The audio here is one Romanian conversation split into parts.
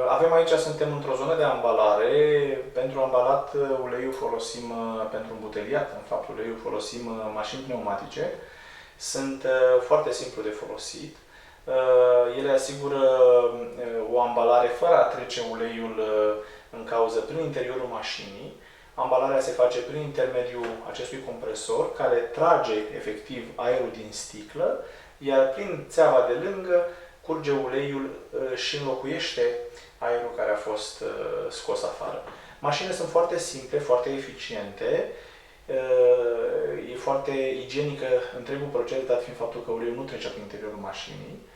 Avem aici, suntem într-o zonă de ambalare. Pentru ambalat uleiul folosim, pentru îmbuteliat, în fapt uleiul folosim mașini pneumatice. Sunt foarte simplu de folosit. Ele asigură o ambalare fără a trece uleiul în cauză prin interiorul mașinii. Ambalarea se face prin intermediul acestui compresor, care trage efectiv aerul din sticlă, iar prin țeava de lângă curge uleiul și înlocuiește aerul care a fost scos afară. Mașinile sunt foarte simple, foarte eficiente, e foarte igienică întregul proces, dat fiind faptul că uleiul nu trece prin interiorul mașinii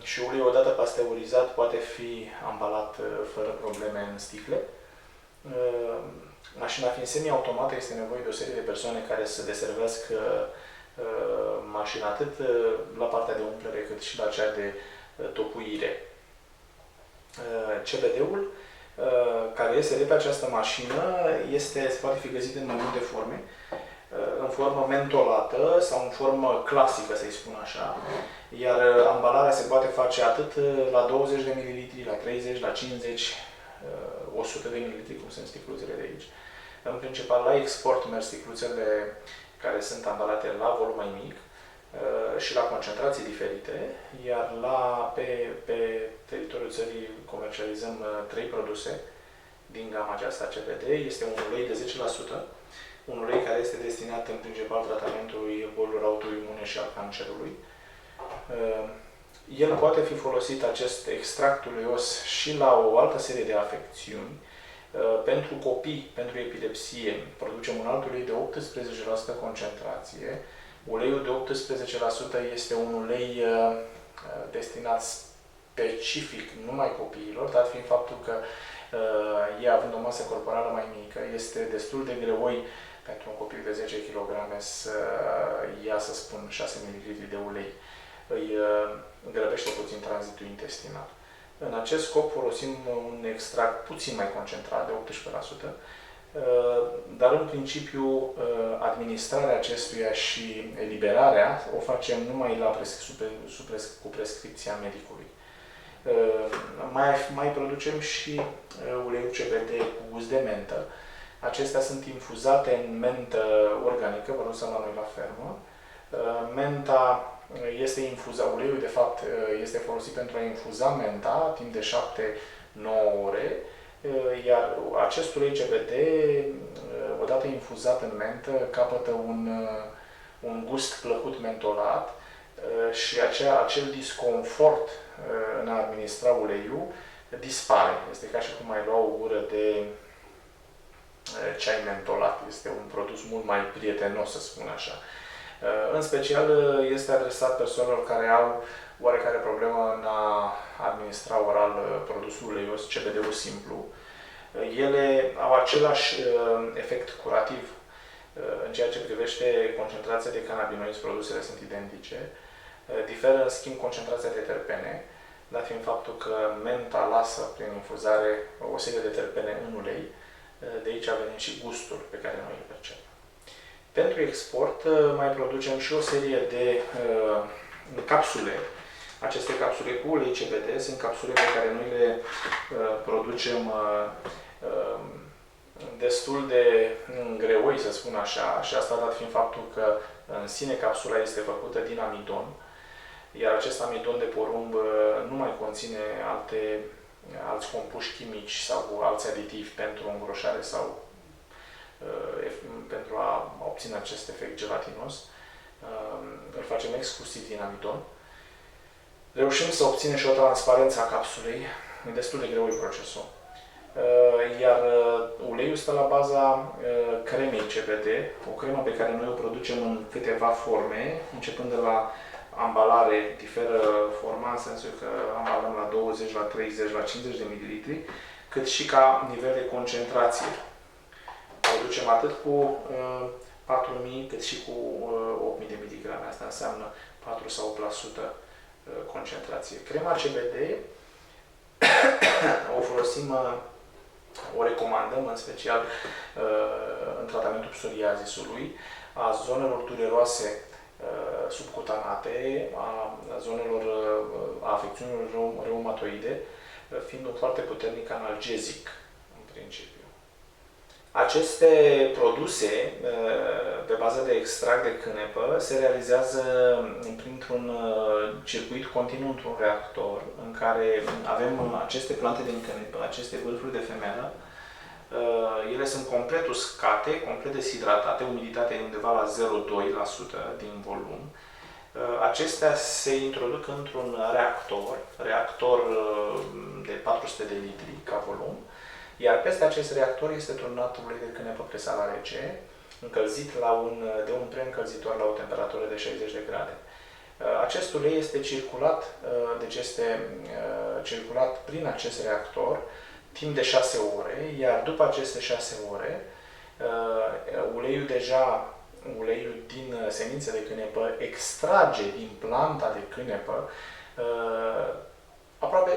și uleiul odată pasteurizat poate fi ambalat fără probleme în sticle. Mașina fiind semi-automată, este nevoie de o serie de persoane care să deservească mașina atât la partea de umplere cât și la cea de topuire. CBD-ul care iese de pe această mașină poate fi găsit în mai multe forme, în formă mentolată sau în formă clasică, să-i spun așa, iar ambalarea se poate face atât la 20 de ml, la 30, la 50, 100 de ml, cum sunt sticluțele de aici. În principal, la export merg sticluțele care sunt ambalate la volum mai mic și la concentrații diferite, iar pe teritoriul țării comercializăm 3 produse din gama aceasta CBD. Este un ulei de 10%, un ulei care este destinat în principal tratamentului bolilor autoimune și al cancerului. El poate fi folosit, acest extract uleios, și la o altă serie de afecțiuni. Pentru copii, pentru epilepsie, producem un alt ulei de 18% concentrație. Uleiul de 18% este un ulei destinat specific numai copiilor, dat fiind faptul că ei, având o masă corporală mai mică, este destul de greoi pentru un copil de 10 kg să ia, să spun, 6 ml de ulei. Îi grăbește puțin tranzitul intestinal. În acest scop folosim un extract puțin mai concentrat, de 18%, dar în principiu administrarea acestuia și eliberarea o facem numai cu prescripția medicului. Mai producem și uleiul CBD cu gust de mentă. Acestea sunt infuzate în mentă organică, produsă la noi la fermă. Menta este infuzat, uleiul de fapt este folosit pentru a infuza menta timp de 7-9 ore, iar acest ulei CBD, odată infuzat în mentă, capătă un gust plăcut mentolat și acel disconfort în a administra uleiul dispare. Este ca și cum ai lua o gură de ceai mentolat. Este un produs mult mai prietenos, să spun așa. În special este adresat persoanelor care au oarecare problemă în a administra oral produsul uleios, CBD-ul simplu. Ele au același efect curativ în ceea ce privește concentrația de cannabinoizi, produsele sunt identice. Diferă, în schimb, concentrația de terpene, dat fiind faptul că menta lasă prin infuzare o serie de terpene în ulei, de aici a venit și gustul pe care noi îl percepem. Pentru export mai producem și o serie de capsule. Aceste capsule cu ulei CBD sunt capsule pe care noi le producem destul de greoi, să spun așa, și asta dat fiind faptul că în sine capsula este făcută din amidon, iar acest amidon de porumb nu mai conține alți compuși chimici sau alți aditivi pentru îngroșare sau pentru a obține acest efect gelatinos. Îl facem exclusiv din amidon. Reușim să obținem și o transparență a capsulei, e destul de greu procesul. Iar uleiul stă la baza cremei CBD, o cremă pe care noi o producem în câteva forme, începând de la ambalare, diferă forma în sensul că ambalăm la 20, la 30, la 50 de ml, cât și ca nivel de concentrație. Producem atât cu 4.000 cât și cu 8.000 de mg. Asta înseamnă 4 sau 8% concentrație. Crema CBD o folosim, o recomandăm în special în tratamentul psoriazisului, a zonelor dureroase subcutanate, a zonelor, a afecțiunilor reumatoide, fiind un foarte puternic analgezic, în principiu. Aceste produse, pe bază de extract de cânepă, se realizează printr-un circuit continuu într-un reactor, în care avem aceste plante din cânepă, aceste vârfuri de femelă. Ele sunt complet uscate, complet deshidratate, umiditatea e undeva la 0,2% din volum. Acestea se introduc într-un reactor de 400 de litri ca volum, iar peste acest reactor este turnat ulei de cânepă presat la rece, încălzit de un preîncălzitor la o temperatură de 60 de grade. Acest ulei este circulat, deci este circulat prin acest reactor timp de 6 ore, iar după aceste 6 ore, uleiul din semințe de cânepă extrage din planta de cânepă aproape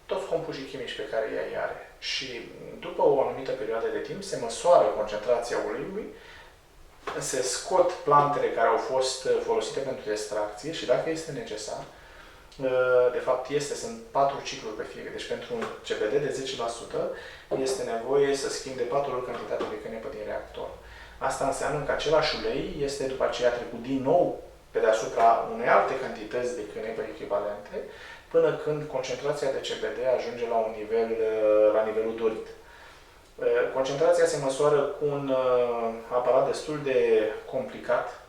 toți compușii chimici pe care ea îi are. Și după o anumită perioadă de timp se măsoară concentrația uleiului, se scot plantele care au fost folosite pentru extracție și dacă este necesar, de fapt sunt 4 cicluri pe fiecare. Deci pentru un CBD de 10% este nevoie să schimbe 4 ori cantitatea de cânepă din reactor. Asta înseamnă că același ulei este după aceea trecut din nou pe deasupra unei alte cantități de cânepă echivalente, până când concentrația de CBD ajunge la nivelul dorit. Concentrația se măsoară cu un aparat destul de complicat,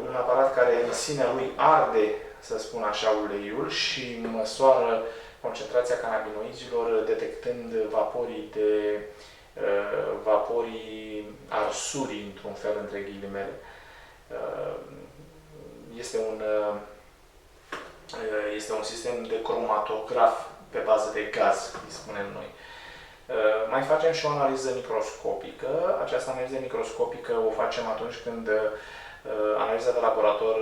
un aparat care în sinea lui arde, să spun așa, uleiul și măsoară concentrația cannabinoizilor detectând vaporii arsurii, într-un fel, între ghilimele. Este un sistem de cromatograf pe bază de gaz, îi spunem noi. Mai facem și o analiză microscopică. Această analiză microscopică o facem atunci când analiza de laborator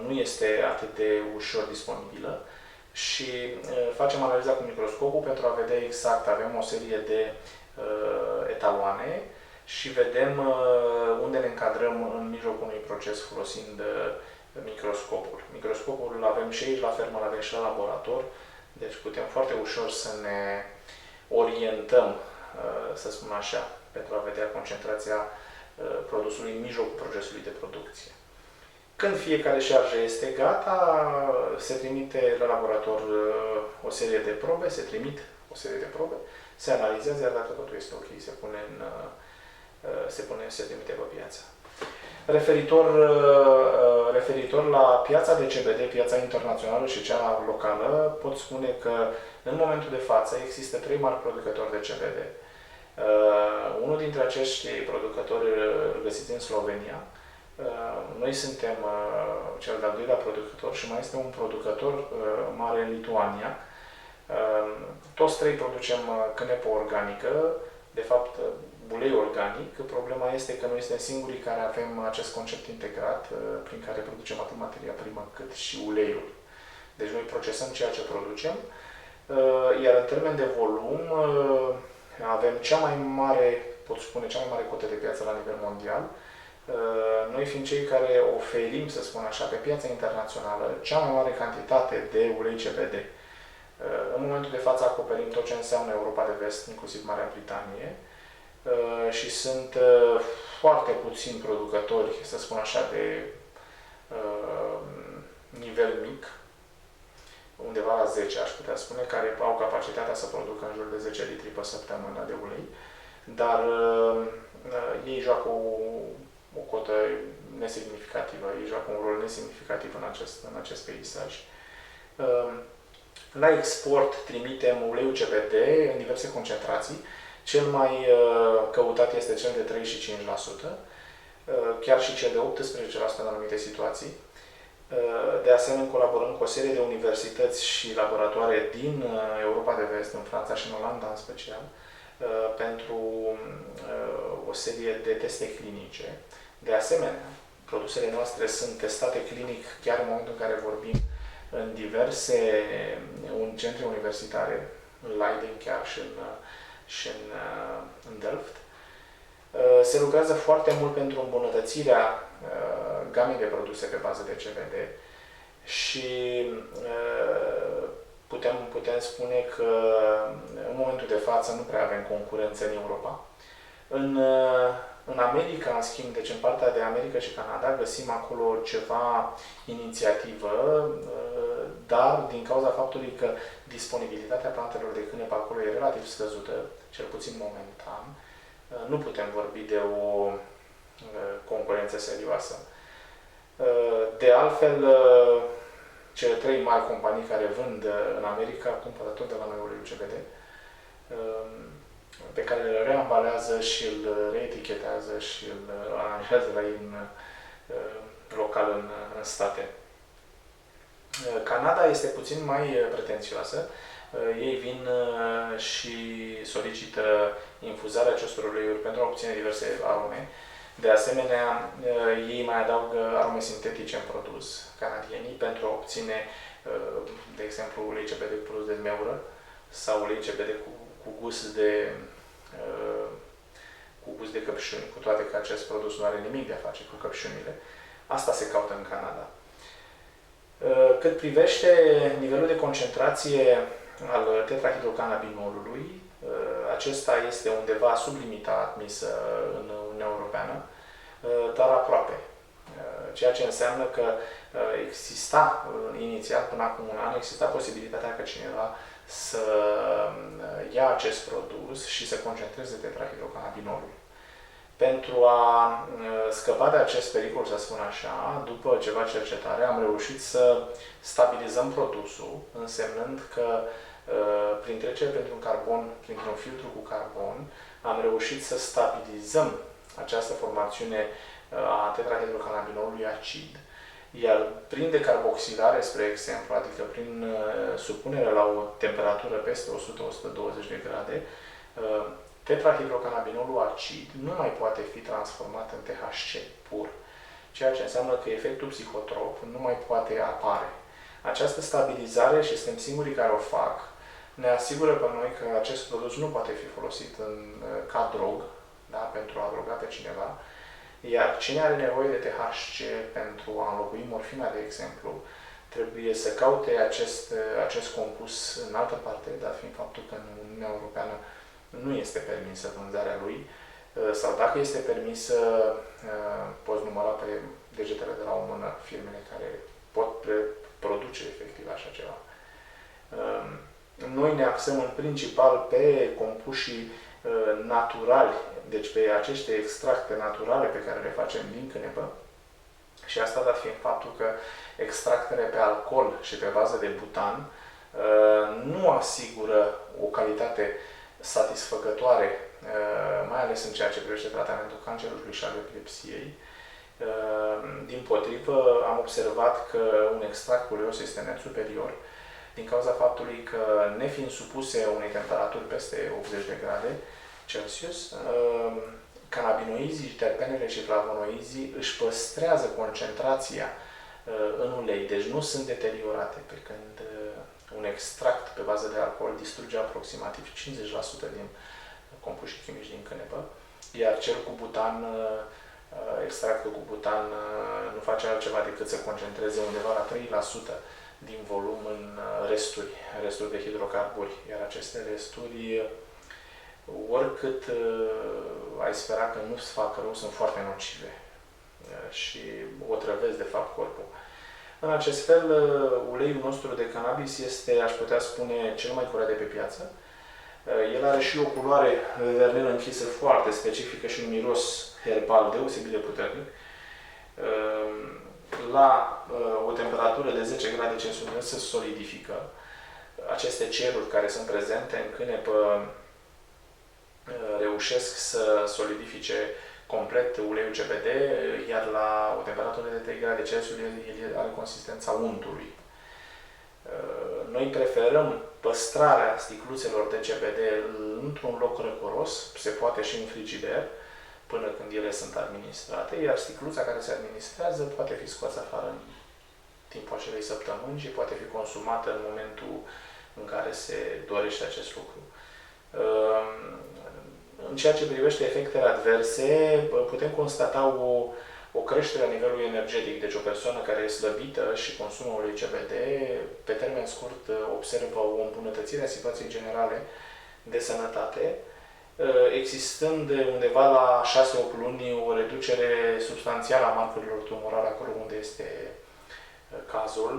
nu este atât de ușor disponibilă și facem analiza cu microscopul pentru a vedea exact. Avem o serie de etaloane și vedem unde ne încadrăm în mijlocul unui proces folosind microscopul. Microscopul îl avem și aici la fermă, îl avem și la laborator, deci putem foarte ușor să ne orientăm, să spun așa, pentru a vedea concentrația produsului în mijlocul procesului de producție. Când fiecare șarjă este gata, se trimite la laborator o serie de probe, se analizează, iar dacă totul este ok, se trimite pe piață. Referitor la piața de CBD, piața internațională și cea locală, pot spune că în momentul de față există 3 mari producători de CBD. Unul dintre acești producători îl găsiți în Slovenia. Noi suntem cel de-al doilea producător și mai este un producător mare în Lituania. Toți 3 producem cânepă organică, de fapt ulei organic. Problema este că noi suntem singurii care avem acest concept integrat prin care producem atât materia primă cât și uleiul. Deci noi procesăm ceea ce producem, iar în termen de volum avem cea mai mare cotă de piață la nivel mondial. Noi fiind cei care oferim, să spun așa, pe piața internațională cea mai mare cantitate de ulei CBD. În momentul de față acoperim tot ce înseamnă Europa de Vest, inclusiv Marea Britanie, și sunt foarte puțini producători, să spun așa, de nivel mic, undeva la 10, aș putea spune, care au capacitatea să producă în jur de 10 litri pe săptămână de ulei, dar ei joacă o cotă nesemnificativă, ei joacă un rol nesemnificativ în acest peisaj. La export trimitem uleiul CBD în diverse concentrații. Cel mai căutat este cel de 3 și 5%, chiar și cel de 18% în anumite situații. De asemenea, colaborăm cu o serie de universități și laboratoare din Europa de Vest, în Franța și în Olanda în special, pentru o serie de teste clinice. De asemenea, produsele noastre sunt testate clinic chiar în momentul în care vorbim în diverse centre universitare, în Leiden chiar și în Delft. Se lucrează foarte mult pentru îmbunătățirea game de produse pe bază de CBD și putem spune că în momentul de față nu prea avem concurență în Europa. În America, în schimb, deci în partea de America și Canada, găsim acolo ceva inițiativă, dar din cauza faptului că disponibilitatea plantelor de cânepă acolo e relativ scăzută, cel puțin momentan, nu putem vorbi de o concurență serioasă. De altfel, cele 3 mari companii care vând în America cumpără tot de la noi uleiul CBD, pe care îl reambalează și îl reetichetează și îl aranjează la ei local în state. Canada este puțin mai pretențioasă. Ei vin și solicită infuzarea acestor uleiuri pentru a obține diverse arome. De asemenea, ei mai adaugă arome sintetice în produs, canadienii, pentru a obține, de exemplu, ulei CBD cu produs de zmeură sau ulei CBD cu gust de căpșuni, cu toate că acest produs nu are nimic de a face cu căpșunile. Asta se caută în Canada. Cât privește nivelul de concentrație al tetrahidrocannabinolului, acesta este undeva sub limita admisă în Uniunea Europeană, dar aproape. Ceea ce înseamnă că exista inițial, până acum un an, exista posibilitatea ca cineva să ia acest produs și să concentreze tetrahidrocannabinolul. Pentru a scăpa de acest pericol, să spun așa, după ceva cercetare, am reușit să stabilizăm produsul, însemnând că prin trecere printr-un filtru cu carbon, am reușit să stabilizăm această formațiune a tetrahidrocannabinolului acid, iar prin decarboxilare, spre exemplu, adică prin supunere la o temperatură peste 100-120 de grade, tetrahidrocannabinolul acid nu mai poate fi transformat în THC pur, ceea ce înseamnă că efectul psihotrop nu mai poate apare. Această stabilizare, și suntem singurii care o fac, ne asigură pe noi că acest produs nu poate fi folosit ca drog, da, pentru a droga pe cineva, iar cine are nevoie de THC pentru a înlocui morfina, de exemplu, trebuie să caute acest compus în altă parte, dat fiind faptul că în Uniunea Europeană nu este permisă vânzarea lui, sau dacă este permisă, poți număra pe degetele de la o mână firmele care pot produce efectiv așa ceva. Noi ne axăm în principal pe compușii naturali, deci pe aceste extracte naturale pe care le facem din cânepă, și asta dat fiind faptul că extractele pe alcool și pe bază de butan nu asigură o calitate satisfăcătoare, mai ales în ceea ce privește tratamentul cancerului și al epilepsiei. Dimpotrivă, am observat că un extract uleios este net superior, din cauza faptului că, nefiind supuse unei temperaturi peste 80 de grade Celsius, cannabinoizii, terpenele și flavonoizii își păstrează concentrația în ulei, deci nu sunt deteriorate, pe când un extract pe bază de alcool distruge aproximativ 50% din compușii chimici din cânepă, iar cel cu butan, extractul cu butan, nu face altceva decât să concentreze undeva la 3% din volum în resturi de hidrocarburi, iar aceste resturi, oricât ai spera că nu-ți fac rău, sunt foarte nocive și otrăvesc de fapt corpul. În acest fel, uleiul nostru de cannabis este, aș putea spune, cel mai curat de pe piață. El are și o culoare vernelă închisă foarte specifică și un miros herbal deosebit de puternic. La o temperatură de 10 grade Celsius se solidifică. Aceste ceruri care sunt prezente în cânepă reușesc să solidifice complet uleiul CBD, iar la o temperatură de 3 grade Celsius el are consistența untului. Noi preferăm păstrarea sticluțelor de CBD într-un loc răcoros, se poate și în frigider, până când ele sunt administrate, iar sticluța care se administrează poate fi scoasă afară în timpul acelei săptămâni și poate fi consumată în momentul în care se dorește acest lucru. În ceea ce privește efectele adverse, putem constata o creștere a nivelului energetic, deci o persoană care e slăbită și consumă ulei CBD, pe termen scurt observă o îmbunătățire a situației generale de sănătate, existând undeva la 6-8 luni o reducere substanțială a marcurilor tumorale acolo unde este cazul,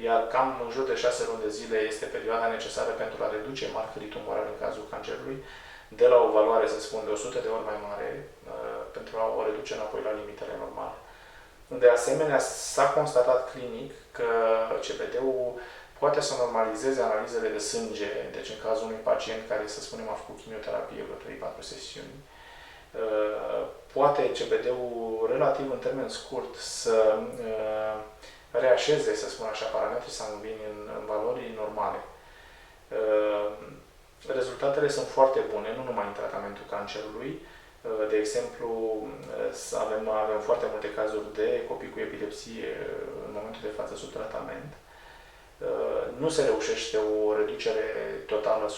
iar cam în jur de 6 luni de zile este perioada necesară pentru a reduce marcurii tumorale în cazul cancerului, de la o valoare, să spun, de 100 de ori mai mare, pentru a o reduce înapoi la limitele normale. De asemenea, s-a constatat clinic că CBD-ul poate să normalizeze analizele de sânge, deci în cazul unui pacient care, să spunem, a făcut chimioterapie vreo 3-4 sesiuni, poate CBD-ul relativ în termen scurt să reașeze, să spun așa, parametrii sanguini în valori normale. Rezultatele sunt foarte bune, nu numai în tratamentul cancerului. De exemplu, avem foarte multe cazuri de copii cu epilepsie în momentul de față sub tratament. Nu se reușește o reducere totală 100%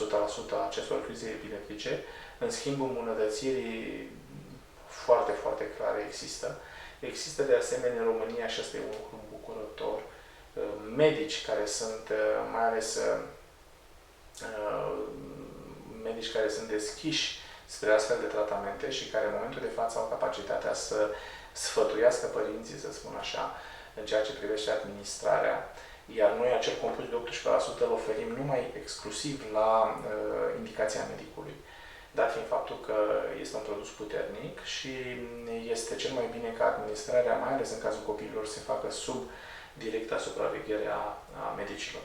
a acestor crize epileptice. În schimb, îmbunătățiri foarte, foarte clare există. Există de asemenea în România, și asta e un lucru bucurător, medici care sunt, mai ales medici care sunt deschiși spre astfel de tratamente și care în momentul de față au capacitatea să sfătuiască părinții, să spun așa, în ceea ce privește administrarea. Iar noi acel compus de 18% îl oferim numai exclusiv la indicația medicului, dat fiind faptul că este un produs puternic și este cel mai bine ca administrarea, mai ales în cazul copiilor, se facă sub directa supraveghere a medicilor.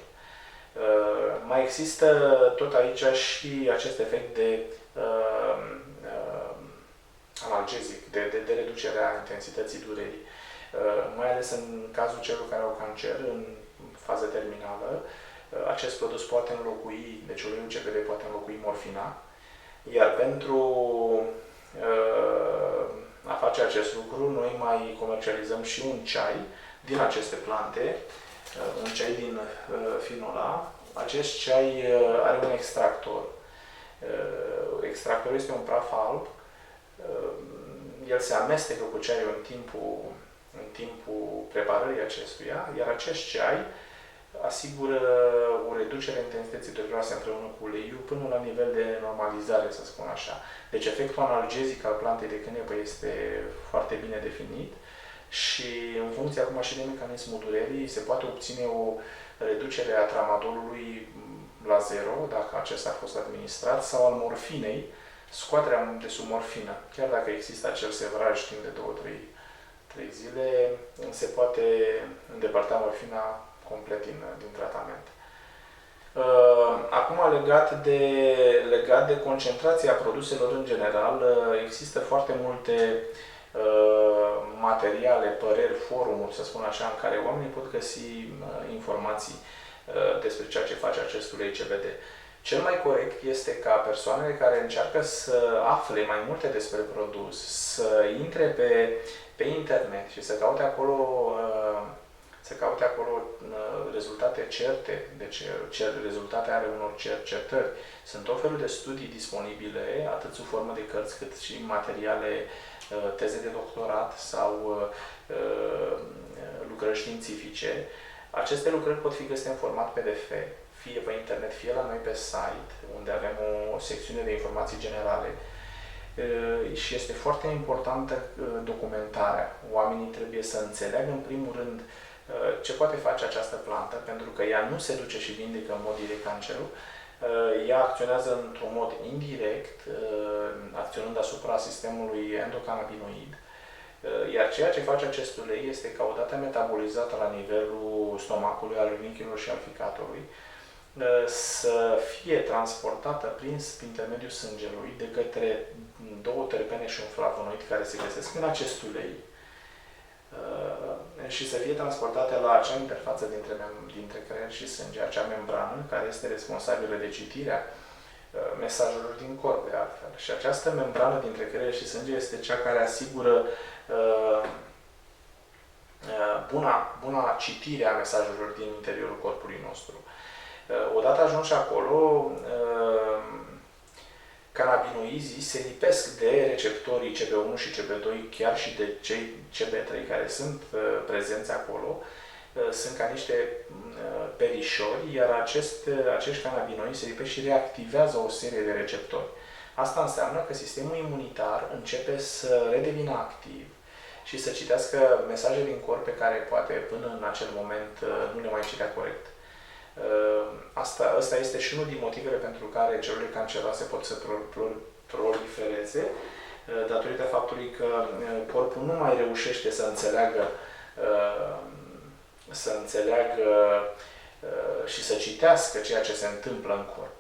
Mai există tot aici și acest efect de analgezic, de reducerea intensității durerii. Mai ales în cazul celor care au cancer, în fază terminală, acest produs poate înlocui, deci uleiul CBD poate înlocui morfina, iar pentru a face acest lucru, noi mai comercializăm și un ceai din aceste plante, un ceai din finola. Acest ceai are un extractor. Extractorul este un praf alb. El se amestecă cu ceaiul în timpul preparării acestuia, iar acest ceai asigură o reducere a intensității dureroase împreună cu uleiul până la nivel de normalizare, să spun așa. Deci efectul analgezic al plantei de cânepă este foarte bine definit și în funcție acum și de mecanismul durerii se poate obține o reducere a tramadolului la 0, dacă acesta a fost administrat, sau al morfinei, scoaterea de sub morfină. Chiar dacă există acel sevraj timp de 2-3 zile, se poate îndepărta morfina complet din tratament. Acum, legat de concentrația produselor în general, există foarte multe materiale, păreri, forumuri, să spun așa, în care oamenii pot găsi informații despre ceea ce face acest ulei CBD. Cel mai corect este ca persoanele care încearcă să afle mai multe despre produs, să intre pe internet și să caute acolo rezultate certe, deci rezultate ale unor cercetări. Sunt tot felul de studii disponibile, atât sub formă de cărți, cât și materiale, teze de doctorat sau lucrări științifice. Aceste lucrări pot fi găsite în format PDF, fie pe internet, fie la noi pe site, unde avem o secțiune de informații generale. Și este foarte importantă documentarea. Oamenii trebuie să înțeleagă, în primul rând, ce poate face această plantă, pentru că ea nu se duce și vindecă în mod direct cancerul. Ea acționează într-un mod indirect, acționând asupra sistemului endocannabinoid. Iar ceea ce face acest ulei este că odată metabolizată la nivelul stomacului, al rinichilor și al ficatului, să fie transportată prin intermediul sângelui de către 2 terpene și un flavonoid care se găsesc în acest ulei și să fie transportate la acea interfață dintre creier și sânge, acea membrană care este responsabilă de citirea mesajelor din corp, de altfel. Și această membrană dintre creier și sânge este cea care asigură buna citire a mesajelor din interiorul corpului nostru. Odată ajunși acolo, cannabinoizii se lipesc de receptorii CB1 și CB2, chiar și de cei CB3 care sunt prezenți acolo. Sunt ca niște perișori, iar acești cannabinoizi se lipesc și reactivează o serie de receptori. Asta înseamnă că sistemul imunitar începe să redevină activ și să citească mesaje din corp pe care poate până în acel moment nu le mai citea corect. Asta este și unul din motivele pentru care celulele canceroase pot să prolifereze, datorită faptului că corpul nu mai reușește să înțeleagă și să citească ceea ce se întâmplă în corp.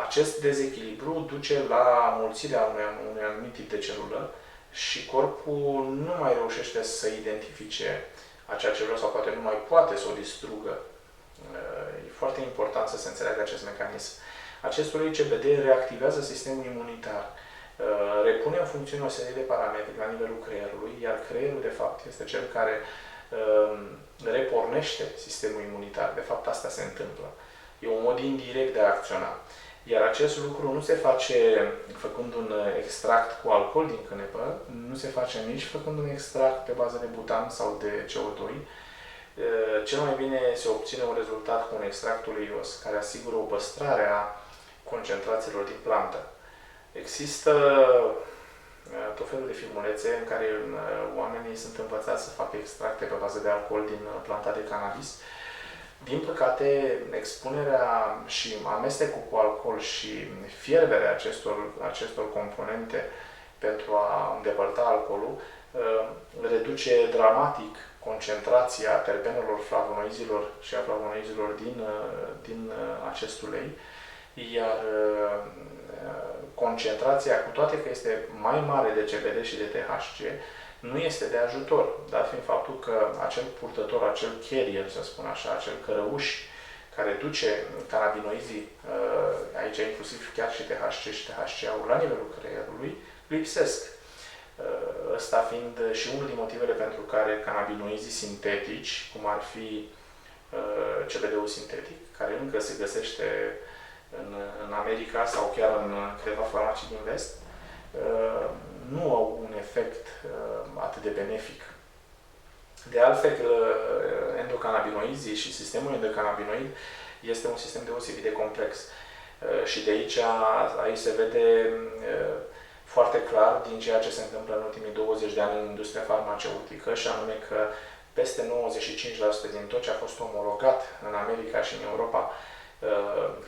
Acest dezechilibru duce la mulțirea unui anumit tip de celulă și corpul nu mai reușește să identifice acea celulă sau poate nu mai poate să o distrugă. E foarte important să se înțeleagă acest mecanism. Acest ulei CBD reactivează sistemul imunitar, repune în funcțiune o serie de parametri la nivelul creierului, iar creierul, de fapt, este cel care repornește sistemul imunitar. De fapt, asta se întâmplă. E un mod indirect de a acționa. Iar acest lucru nu se face făcând un extract cu alcool din cânepă, nu se face nici făcând un extract pe bază de butan sau de CO2. Cel mai bine se obține un rezultat cu un extract uleios, care asigură o păstrare a concentrațiilor din plantă. Există tot felul de filmulețe în care oamenii sunt învățați să facă extracte pe bază de alcool din planta de cannabis. Din păcate, expunerea și amestecul cu alcool și fierberea acestor componente pentru a îndepărta alcoolul reduce dramatic concentrația terpenelor, flavonoizilor și a flavonoizilor din acest ulei, iar concentrația, cu toate că este mai mare de CBD și de THC, nu este de ajutor, dat fiind faptul că acel purtător, acel carrier, să spun așa, acel cărăuș care duce cannabinoizii, aici inclusiv chiar și THC și THC-ul la nivelul creierului, lipsesc. Ăsta fiind și unul din motivele pentru care cannabinoizii sintetici, cum ar fi CBD-ul sintetic, care încă se găsește în America sau chiar în câteva farmacii din vest, nu au un efect atât de benefic. De altfel, endocannabinoizii și sistemul endocannabinoid este un sistem deosebit de complex. Și de aici se vede foarte clar din ceea ce se întâmplă în ultimii 20 de ani în industria farmaceutică, și anume că peste 95% din tot ce a fost omologat în America și în Europa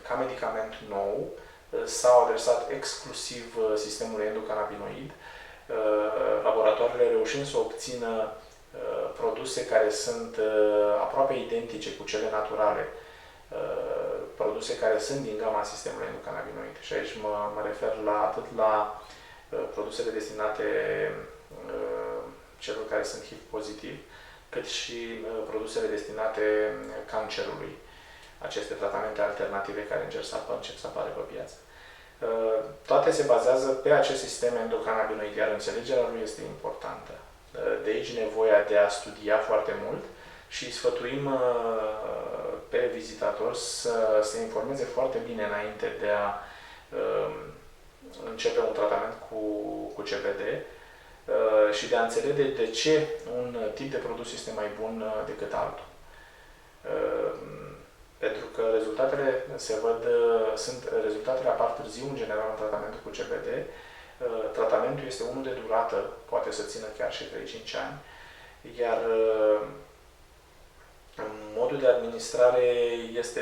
ca medicament nou s-au adresat exclusiv sistemului endocannabinoid, laboratoarele reușind să obțină produse care sunt aproape identice cu cele naturale, produse care sunt din gama sistemului endocannabinoid. Și aici mă refer atât la produsele destinate celor care sunt HIV pozitiv, cât și produsele destinate cancerului. Aceste tratamente alternative care încep să apară pe piață. Toate se bazează pe acest sistem endocannabinoid, iar înțelegerea lui este importantă. De aici nevoia de a studia foarte mult și sfătuim pe vizitator să se informeze foarte bine înainte de a începe un tratament cu CBD și de a înțelege de ce un tip de produs este mai bun decât altul. Pentru că rezultatele apar târziu în general în tratamentul cu CBD. Tratamentul este unul de durată, poate să țină chiar și 3-5 ani, iar modul de administrare este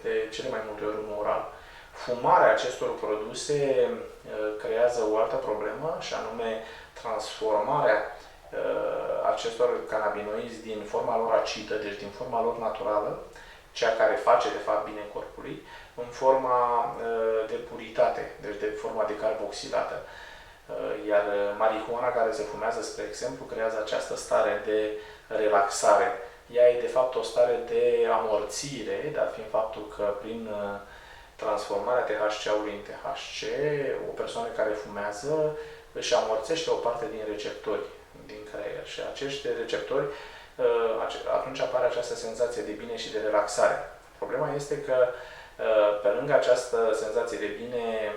de cele mai multe ori unul oral. Fumarea acestor produse creează o altă problemă, și anume transformarea acestor cannabinoizi din forma lor acidă, deci din forma lor naturală, cea care face de fapt bine corpului, în forma de puritate, deci de forma de carboxilată. Iar marihuana care se fumează, spre exemplu, creează această stare de relaxare. Ea e de fapt o stare de amorțire, dat fiind faptul că prin transformarea THC-ului în THC, o persoană care fumează își amorțește o parte din receptori din creier și acești receptori, atunci apare această senzație de bine și de relaxare. Problema este că pe lângă această senzație de bine,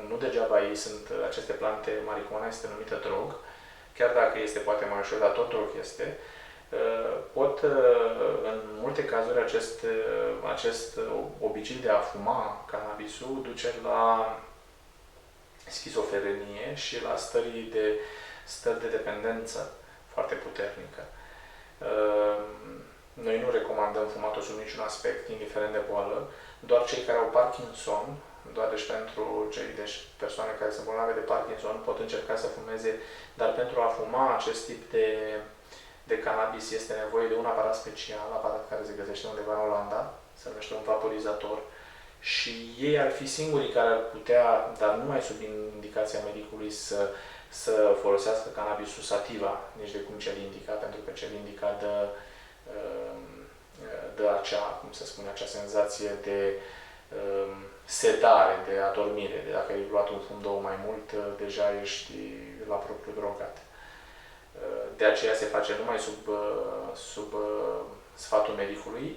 în nu degeaba ei sunt, aceste plante, marihuana este numită drog, chiar dacă este poate mai ușor, dar tot drog este, pot, în multe cazuri, acest obicei de a fuma cannabisul duce la schizofrenie și la stări de dependență foarte puternică. Noi nu recomandăm fumatul sub niciun aspect, indiferent de boală, doar cei care au Parkinson, deci pentru persoane care sunt bolnave de Parkinson pot încerca să fumeze, dar pentru a fuma acest tip de cannabis este nevoie de un aparat special, aparat care se găsește undeva în Olanda, se numește un vaporizator, și ei ar fi singurii care ar putea, dar numai sub indicația medicului, să folosească cannabisul sativa, nici de cum cel indica, pentru că cel indica dă acea senzație de sedare, de adormire. Dacă ai luat un fum două mai mult, deja ești la propriu drogat. De aceea se face numai sub sfatul medicului,